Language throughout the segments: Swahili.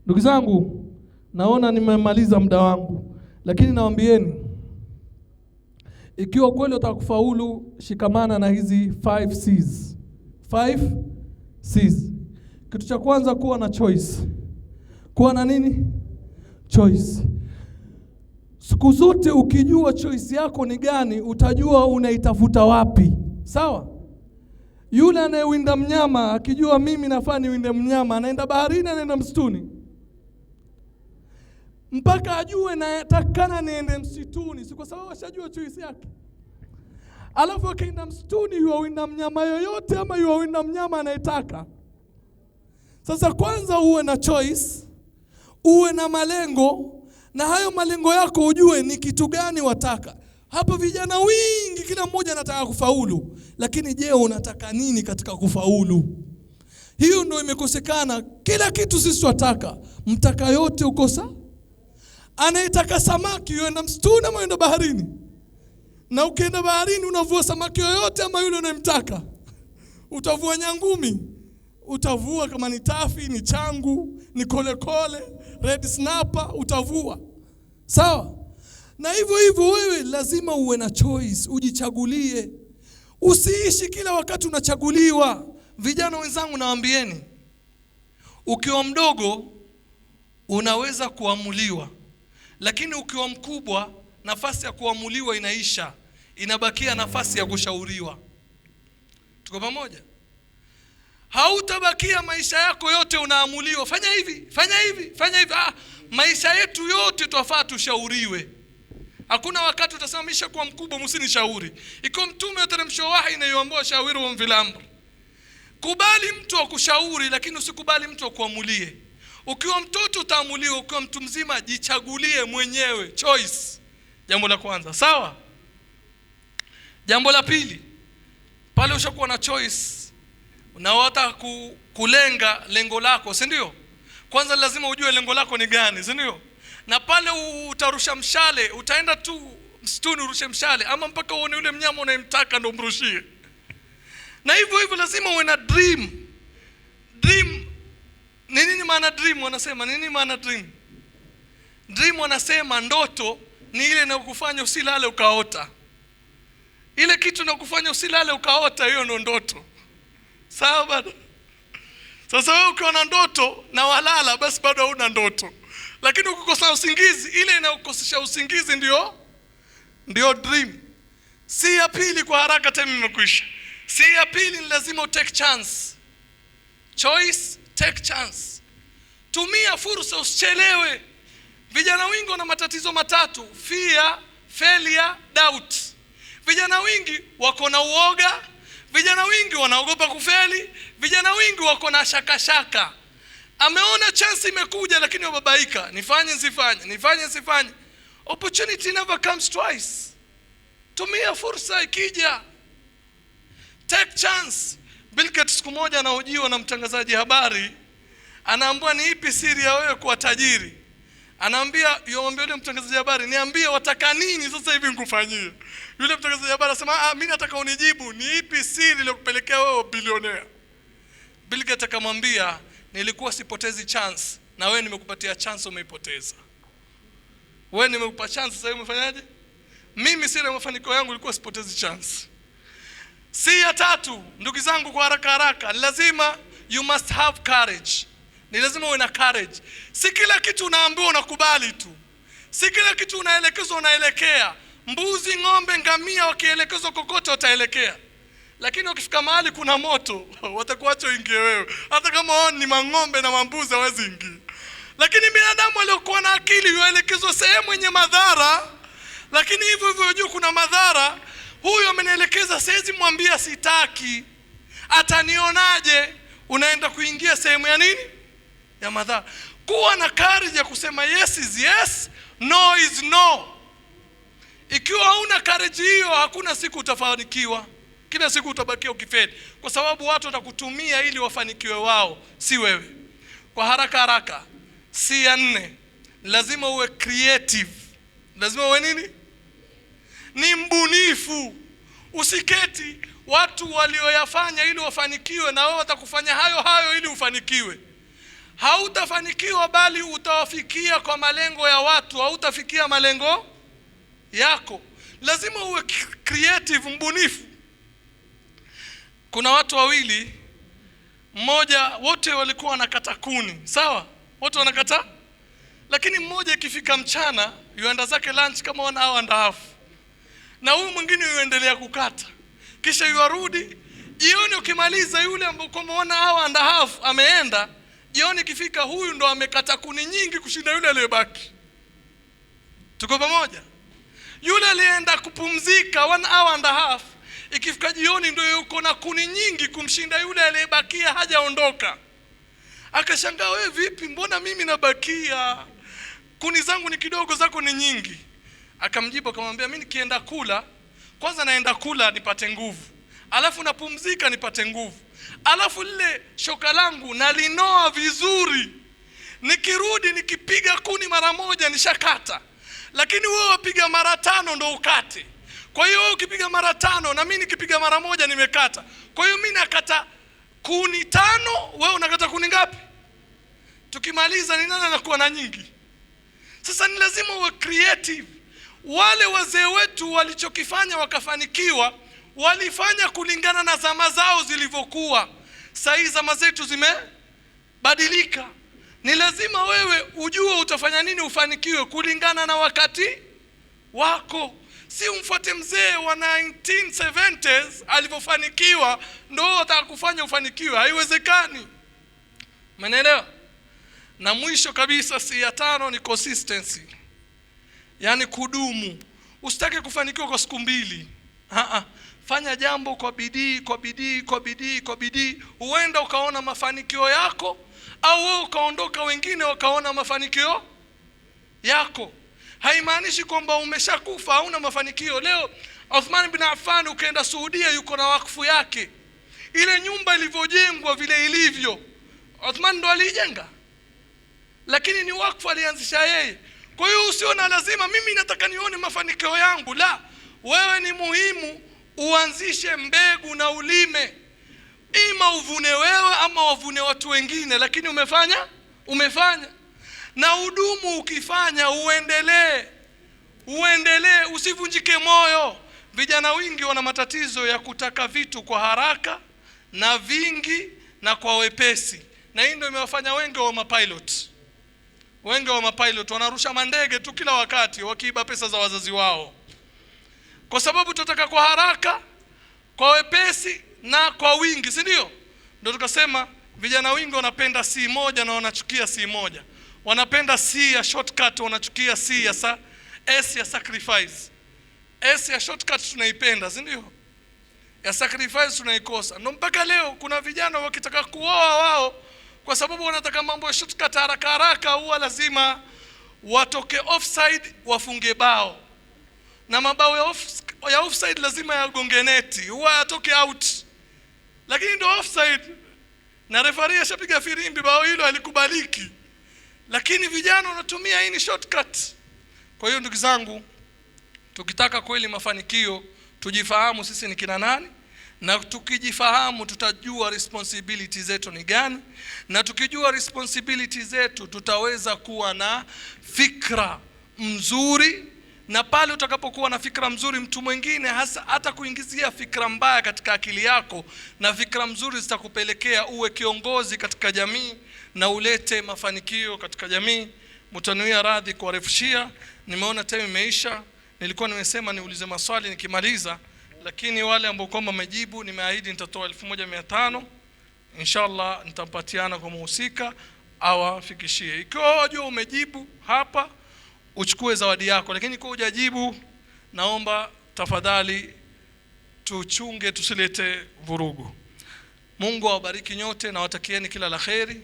Ndugu zangu, naona nimemaliza muda wangu, lakini nawaambieni, ikiwa kweli utaka kufaulu, shikamana na hizi 5 C's. 5 C's. Kitu cha kwanza, kuwa na choice. Kuwa na nini? Choice. Siku zote ukijua choice yako ni gani, utajua unaitafuta wapi. Sawa? Yule anayewinda mnyama akijua mimi nafaa niwinde mnyama, anaenda baharini, anaenda msituni. Mpaka ajue natakana niende msituni, si kwa sababu ashajua choice yake. Alafu akaenda msituni, yuwinda mnyama yoyote ama yuwinda mnyama anayetaka. Sasa kwanza uwe na choice, uwe na malengo, na hayo malengo yako ujue ni kitu gani wataka. Hapa vijana wingi kila mmoja anataka kufaulu, lakini je, unataka nini katika kufaulu? Hiyo ndio imekosekana. Kila kitu sisi tunataka, mtaka yote ukosa. Anayetaka samaki yuenda msituni ama yuenda baharini? Na ukienda baharini unavua samaki yoyote ama yule unayemtaka? Utavua nyangumi, utavua kama ni tafi, ni changu, ni kolekole, red snapper, utavua. Sawa? Na hivyo hivyo wewe lazima uwe na choice, ujichagulie. Usiishi kila wakati unachaguliwa. Vijana wenzangu, nawaambieni, ukiwa mdogo unaweza kuamuliwa, lakini ukiwa mkubwa nafasi ya kuamuliwa inaisha, inabakia nafasi ya kushauriwa. Tuko pamoja? Hautabakia maisha yako yote unaamuliwa, fanya hivi, fanya hivi, fanya hivi. Maisha yetu yote twafaa tushauriwe. Hakuna wakati utasimamisha kwa mkubwa msinishauri. Iko mtume ateremsho wahi na yuambia shawiru wa fil amr. Kubali mtu akushauri, lakini usikubali mtu akuamulie. Ukiwa mtoto utaamuliwa, ukiwa mtu mzima jichagulie mwenyewe, choice. Jambo la kwanza, sawa? Jambo la pili, pale ushakuwa na choice, unawata kulenga lengo lako, si ndio? Kwanza lazima ujue lengo lako ni gani, si ndio? Na pale utarusha mshale, utaenda tu msituni urushe mshale, ama mpaka uone yule mnyama unayemtaka ndio mrushie. Na hivyo hivyo lazima uwe na dream. Dream, nini maana dream? Wanasema nini maana dream? Dream wanasema ndoto ni ile inayokufanya usilale ukaota. Ile kitu inayokufanya usilale ukaota, hiyo ndio ndoto. Sawa bado? Sasa wewe ukiwa na ndoto na walala, basi bado huna ndoto. Lakini ukikosa usingizi, ile inayokosesha usingizi ndio dream. Si ya pili kwa haraka tena imekwisha. Si ya pili ni lazima take chance. Choice, take chance. Tumia fursa, usichelewe. Vijana wengi wana matatizo matatu: fear, failure, doubt. Vijana wengi wako na uoga, vijana wengi wanaogopa kufeli, vijana wengi wako na shaka. Ameona chance imekuja lakini wababaika, nifanye nsifanye, nifanye nsifanye. Opportunity never comes twice. Tumia fursa ikija. Take chance. Bill Gates siku moja anahojiwa na mtangazaji habari, anaambiwa ni ipi siri ya wewe kuwa tajiri? Anaambia yule mtangazaji habari, niambie wataka nini sasa hivi nikufanyie. Yule mtangazaji habari anasema mimi nataka unijibu ni ipi siri iliyokupelekea wewe bilionea. Bill Gates akamwambia, nilikuwa sipotezi chance, na wewe nimekupatia chance umeipoteza. Wewe nimekupa chance, sasa umefanyaje? Mimi siri ya mafanikio yangu ilikuwa sipotezi chance. Si ya tatu, ndugu zangu, kwa haraka, lazima you must have courage. Ni lazima uwe na courage. Si kila kitu unaambiwa unakubali tu. Si kila kitu unaelekezwa unaelekea. Mbuzi, ng'ombe, ngamia wakielekezwa kokote wataelekea. Lakini ukifika mahali kuna moto, watakuacha uingie wewe. Hata kama wao ni mang'ombe na mambuzi hawezi ingia. Lakini binadamu aliyokuwa na akili yuelekezwa sehemu yenye madhara, lakini hivyo hivyo juu kuna madhara. Huyu amenielekeza, siwezi mwambia sitaki. Atanionaje? Unaenda kuingia sehemu ya nini? Ya madhara. Kuwa na courage ya kusema yes is yes, no is no. Ikiwa hauna courage hiyo, hakuna siku utafanikiwa. Kila siku utabakia ukifeli, kwa sababu watu watakutumia ili wafanikiwe wao, si wewe. Kwa haraka, si ya 4, lazima uwe creative. Lazima uwe nini? Ni mbunifu. Usiketi watu walioyafanya ili wafanikiwe na wewe watakufanya hayo ili ufanikiwe. hautafanikiwa, bali utawafikia kwa malengo ya watu, hautafikia malengo yako. Lazima uwe creative, mbunifu. Kuna watu wawili, mmoja, wote walikuwa wanakata kuni, sawa? Wote wanakata, lakini mmoja ikifika mchana yuenda zake lunch kama 1 hour and a half, na huyu mwingine yuendelea kukata, kisha yuarudi jioni. Ukimaliza yule ambaye kwa 1 hour and a half ameenda, jioni ikifika huyu ndo amekata kuni nyingi kushinda yule aliyebaki. Tuko pamoja? Yule alienda kupumzika 1 hour and a half, ikifika jioni ndio yuko na kuni nyingi kumshinda yule aliyebakia hajaondoka. Akashangaa, wewe vipi, mbona mimi nabakia? Kuni zangu ni kidogo, zako ni nyingi. Akamjibu akamwambia, mimi nikienda kula, kwanza naenda kula nipate nguvu, alafu napumzika nipate nguvu, alafu lile shoka langu nalinoa vizuri, nikirudi nikipiga kuni mara moja nishakata. Lakini wewe wapiga mara 5 ndo ukate. Kwa hiyo wewe ukipiga mara 5 na mimi nikipiga mara moja nimekata. Kwa hiyo mimi nakata kuni 5, wewe unakata kuni ngapi? Tukimaliza ni nani anakuwa na nyingi? Sasa ni lazima uwe creative. Wale wazee wetu walichokifanya wakafanikiwa, walifanya kulingana na zama zao zilivyokuwa. Sasa zama zetu zimebadilika. Ni lazima wewe ujue utafanya nini ufanikiwe kulingana na wakati wako. Si umfuate mzee wa 1970s alivyofanikiwa ndio utakufanya ufanikiwe, haiwezekani. Umeelewa? Na mwisho kabisa, si ya 5, ni consistency. Yaani kudumu. Usitake kufanikiwa kwa siku 2. Fanya jambo kwa bidii, kwa bidii, kwa bidii, kwa bidii. Huenda ukaona mafanikio yako, au wewe ukaondoka wengine wakaona mafanikio yako. Haimaanishi kwamba umeshakufa hauna mafanikio. Leo Uthman bin Affan ukaenda Saudia, yuko na wakfu yake. Ile nyumba ilivyojengwa vile ilivyo, Uthman ndo alijenga, lakini ni wakfu alianzisha yeye. Kwa hiyo usiona lazima mimi nataka nione mafanikio yangu. La, wewe ni muhimu uanzishe mbegu na ulime. Ima uvune wewe ama wavune watu wengine, lakini umefanya. Na udumu, ukifanya uendelee, usivunjike moyo. Vijana wengi wana matatizo ya kutaka vitu kwa haraka na vingi na kwa wepesi. Na hii ndio imewafanya wengi wa mapilot wanarusha mandege tu kila wakati wakiiba pesa za wazazi wao. Kwa sababu tunataka kwa haraka, kwa wepesi na kwa wingi, si ndio? Ndio tukasema vijana wengi wanapenda C1 na wanachukia C1. Wanapenda C ya shortcut, wanachukia C ya S ya sacrifice. S ya shortcut tunaipenda, si ndio? Ya sacrifice tunaikosa. Ndio mpaka leo kuna vijana wakitaka kuoa wao, kwa sababu wanataka mambo ya shortcut haraka haraka, huwa lazima watoke offside wafunge bao. Na mabao ya offside lazima yagonge neti, huwa atoke out. Lakini ndio offside na referee ashapiga firimbi, bao hilo halikubaliki. Lakini vijana wanatumia hii ni shortcut. Kwa hiyo ndugu zangu, tukitaka kweli mafanikio, tujifahamu sisi ni kina nani, na tukijifahamu tutajua responsibility zetu ni gani, na tukijua responsibility zetu tutaweza kuwa na fikra mzuri. Na pale utakapokuwa na fikra mzuri, mtu mwingine hata kuingizia fikra mbaya katika akili yako, na fikra mzuri zitakupelekea uwe kiongozi katika jamii na ulete mafanikio katika jamii. Mtanuia radhi kuwarefushia, nimeona time imeisha. Nilikuwa nimesema niulize maswali nikimaliza, lakini wale ambao kwamba wamejibu nimeahidi nitatoa 1500 inshallah, nitampatiana kwa muhusika awafikishie. Ikiwa wajua umejibu hapa, uchukue zawadi yako, lakini kwa hujajibu, naomba tafadhali tuchunge tusilete vurugu. Mungu awabariki nyote na watakieni kila la kheri,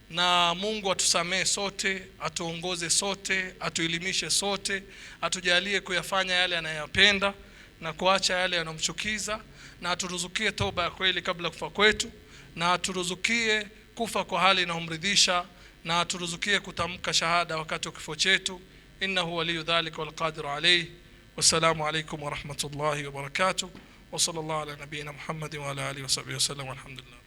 na Mungu atusamee sote, atuongoze sote, atuelimishe sote, atujalie kuyafanya yale anayopenda na kuacha yale yanomchukiza, na aturuzukie toba ya kweli kabla kufa kwetu, na aturuzukie kufa kwa hali inayomridhisha, na aturuzukie kutamka shahada wakati wa kifo chetu. Innahu waliyu dhalika wal qadiru alayhi. Wassalamu alaykum wa rahmatullahi wa barakatuh. Wa sallallahu ala nabiyyina Muhammadin wa ala alihi wa sahbihi wa sallam. Alhamdulillah.